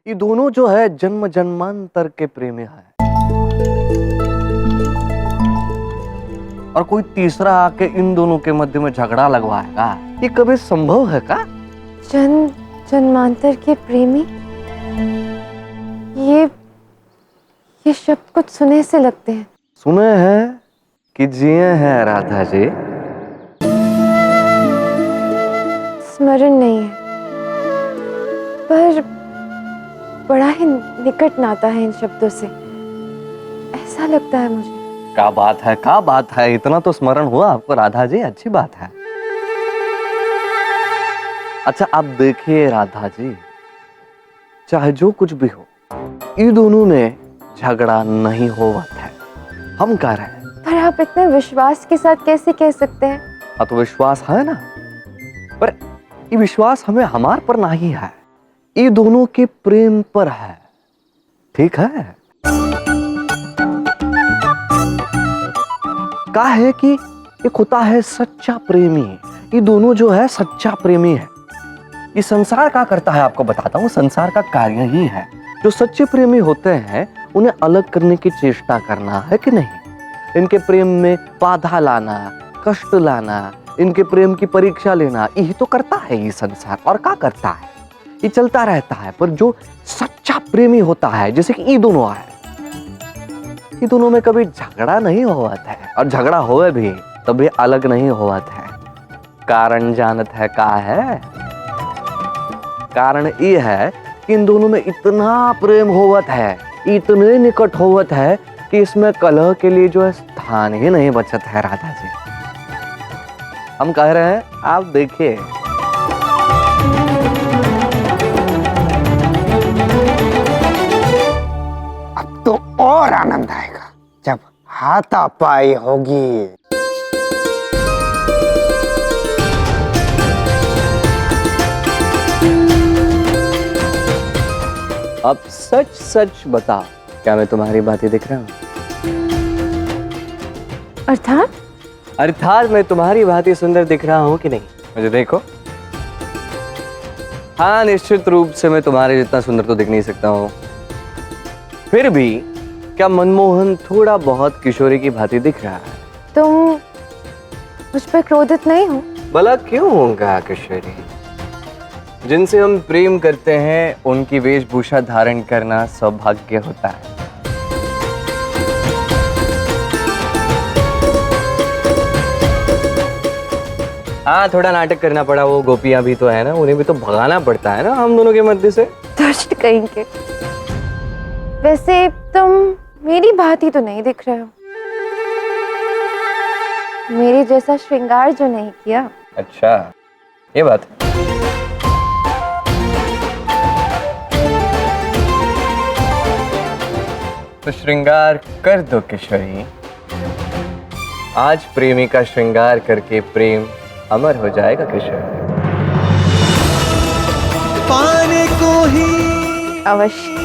ये दोनों जो है जन्म जन्मांतर के प्रेमी है, और कोई तीसरा आके इन दोनों के मध्य में झगड़ा लगवाएगा, ये कभी संभव है का? जन्म जन्मांतर के प्रेमी, ये शब्द कुछ सुने से लगते हैं। सुने हैं कि जिए हैं राधा जी? स्मरण नहीं है, पर बड़ा ही निकट नाता है इन शब्दों से, ऐसा लगता है मुझे। क्या बात है, इतना तो स्मरण हुआ आपको राधा जी, अच्छी बात है। अच्छा आप देखिए राधा जी, चाहे जो कुछ भी हो, ये दोनों में झगड़ा नहीं होता है, हम कह रहे हैं। पर आप इतने विश्वास के साथ कैसे कह सकते हैं? हाँ तो विश्वास है ना, पर ये विश्वास हमें हमार पर नहीं है, ये दोनों के प्रेम पर है, ठीक है? क्या है कि एक होता है सच्चा प्रेमी, ये दोनों जो है सच्चा प्रेमी है। ये संसार क्या करता है आपको बताता हूँ, संसार का कार्य ही है, जो सच्चे प्रेमी होते हैं उन्हें अलग करने की चेष्टा करना है कि नहीं, इनके प्रेम में बाधा लाना, कष्ट लाना, इनके प्रेम की परीक्षा लेना, यही तो करता है ये संसार। और क्या करता है, ये चलता रहता है। पर जो सच्चा प्रेमी होता है, जैसे कि ये दोनों है, ये दोनों में कभी झगड़ा नहीं होता है, और झगड़ा होवे भी तभी अलग नहीं होता है। कारण जानत है का है? कारण ये है कि इन दोनों में इतना प्रेम होवत है, इतने निकट होवत है कि इसमें कलह के लिए जो है स्थान ही नहीं बचत है राधा जी। हम कह रहे हैं, आप देखिए। अब तो और आनंद आएगा जब हाथापाई होगी। अब सच सच बता, क्या मैं तुम्हारी बातें दिख रहा हूँ? अर्थात मैं तुम्हारी बातें सुंदर दिख रहा हूँ कि नहीं? मुझे देखो। हाँ निश्चित रूप से मैं तुम्हारे जितना सुंदर तो दिख नहीं सकता हूँ, फिर भी क्या मनमोहन थोड़ा बहुत किशोरी की भांति दिख रहा है। तुम मुझ पर क्रोधित नहीं हो? भला क्यों होगा किशोरी? जिनसे हम प्रेम करते हैं उनकी वेशभूषा धारण करना सौभाग्य होता है। हाँ थोड़ा नाटक करना पड़ा, वो गोपियां भी तो है ना, उन्हें भी तो भगाना पड़ता है ना हम दोनों के मध्य से। दुष्ट कहेंगे। वैसे तुम मेरी भांति तो नहीं दिख रहे हो, मेरे जैसा श्रृंगार जो नहीं किया। अच्छा ये बात है। तो श्रृंगार कर दो किशोरी, आज प्रेमी का श्रृंगार करके प्रेम अमर हो जाएगा किशोरी। पाने को ही अवश्य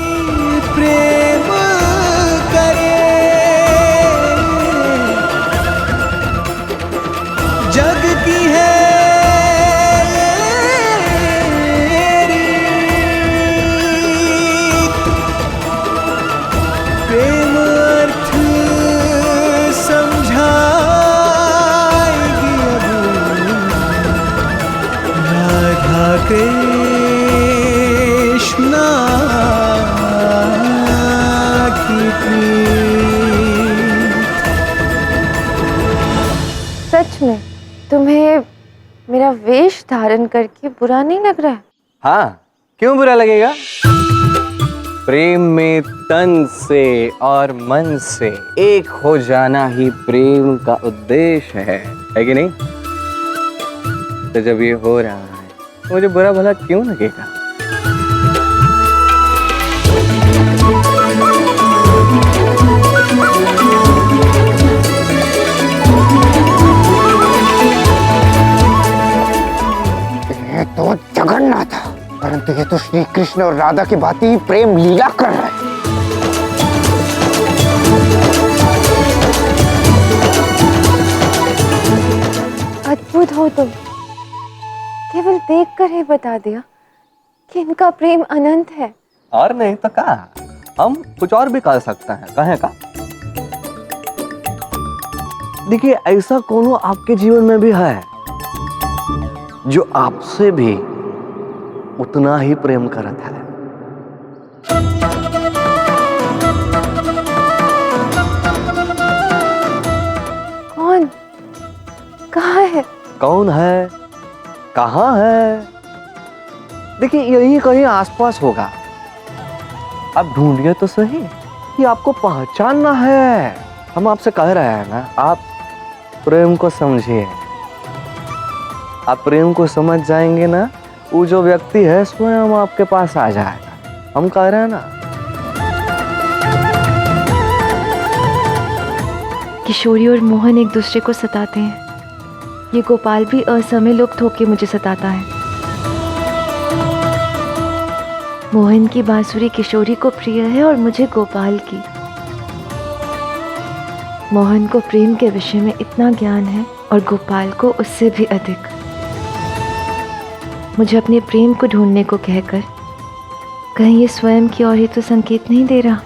प्रेम करे, जग की है प्रेम अर्थ समझाएगी अब राधा कृष्णा की प्रीत। सच में तुम्हें मेरा वेश धारण करके बुरा नहीं लग रहा है? हाँ क्यों बुरा लगेगा? प्रेम में तन से और मन से एक हो जाना ही प्रेम का उद्देश्य है कि नहीं? तो जब ये हो रहा है तो मुझे बुरा भला क्यों लगेगा? ये तो जगन्नाथ था, परंतु ये तो श्री कृष्ण और राधा की भांति प्रेम लीला कर रहे हैं। अद्भुत हो तुम, केवल देखकर ही बता दिया कि इनका प्रेम अनंत है। और नहीं तो क्या, हम कुछ और भी कर सकते हैं, कहें का? देखिए, ऐसा कोनो आपके जीवन में भी है जो आपसे भी उतना ही प्रेम करता है। कौन? कहाँ है? कौन है, कहाँ है? देखिए, यही कहीं आसपास होगा। आप ढूंढिए तो सही, ये आपको पहचानना है। हम आपसे कह रहे हैं ना, आप प्रेम को समझिए। आप प्रेम को समझ जाएंगे ना, वो जो व्यक्ति है स्वयं आपके पास आ जाएगा। हम कह रहे हैं ना। किशोरी और मोहन एक दूसरे को सताते हैं। ये गोपाल भी असमय लुप्त होकर मुझे सताता है। मोहन की बांसुरी किशोरी को प्रिय है और मुझे गोपाल की। मोहन को प्रेम के विषय में इतना ज्ञान है और गोपाल को उससे भी अधिक। मुझे अपने प्रेम को ढूंढने को कहकर कहीं ये स्वयं की ओर ही तो संकेत नहीं दे रहा।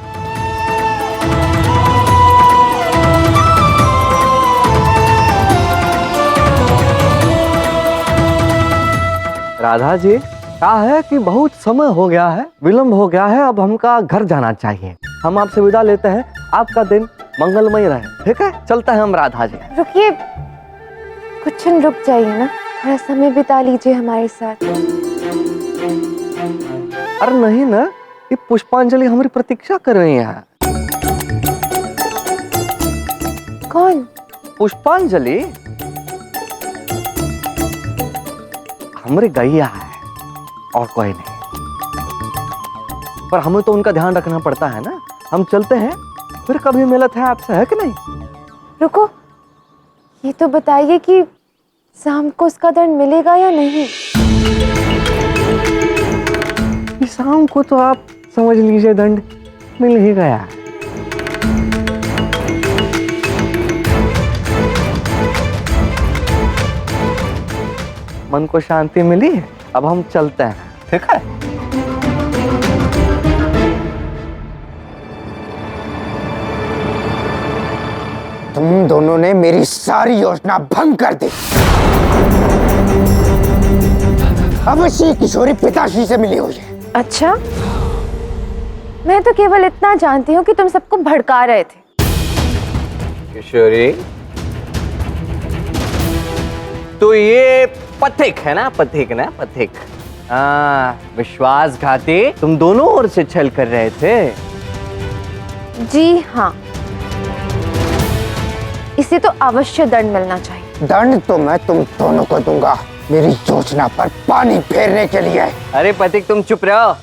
राधा जी, क्या है कि बहुत समय हो गया है, विलंब हो गया है, अब हमका घर जाना चाहिए। हम आपसे विदा लेते हैं। आपका दिन मंगलमय रहे। ठीक है, चलता है हम राधा जी। रुकिए, कुछ क्षण रुक जाइए ना, थोड़ा समय बिता लीजिए हमारे साथ। अरे नहीं ना, ये पुष्पांजलि हमारी प्रतीक्षा कर रही है। कौन? पुष्पांजलि हमारी गैया है और कोई नहीं, पर हमें तो उनका ध्यान रखना पड़ता है ना। हम चलते हैं, फिर कभी मिलत है आपसे, है कि नहीं? रुको, ये तो बताइए कि शाम को उसका दंड मिलेगा या नहीं? शाम को तो आप समझ लीजिए दंड मिल ही गया। मन को शांति मिली, अब हम चलते हैं। ठीक है? तुम दोनों ने मेरी सारी योजना भंग कर दी। अवश्य किशोरी पिताश्री से मिली हुई है। अच्छा, मैं तो केवल इतना जानती हूँ कि तुम सबको भड़का रहे थे। किशोरी, तो ये पथिक है ना, पथिक ना, पथिक। हाँ, विश्वासघाती तुम दोनों ओर से छल कर रहे थे। जी हाँ, इसे तो अवश्य दंड मिलना चाहिए। दंड तो मैं तुम दोनों को दूंगा, मेरी योजना पर पानी फेरने के लिए। अरे पथिक, तुम चुप रहो।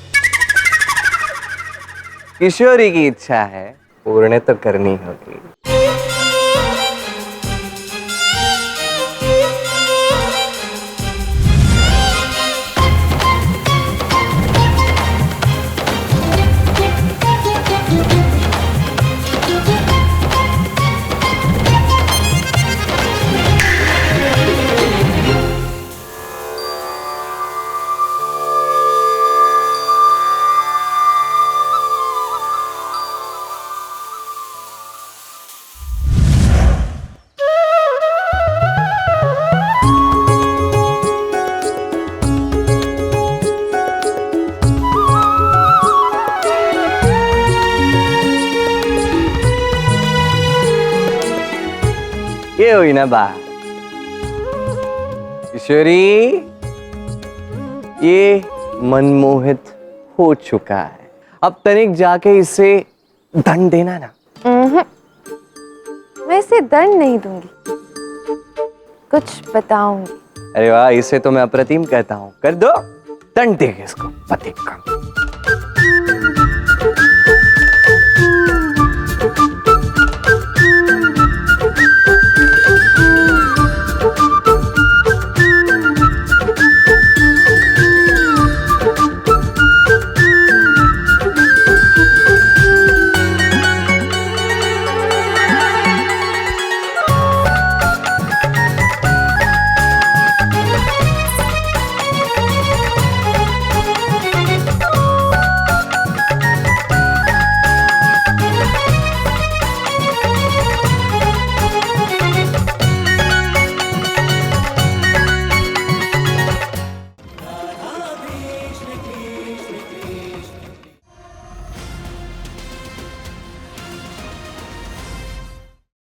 किशोरी की इच्छा है, पूर्ण तो करनी होगी। ये हुई ना बात। किशोरी, ये मनमोहित हो चुका है, अब तनिक जाके इसे दंड देना ना। मैं इसे दंड नहीं दूंगी, कुछ बताऊंगी। अरे वाह, इसे तो मैं अप्रतिम कहता हूँ। कर दो, दंड देंगे इसको पथिक का।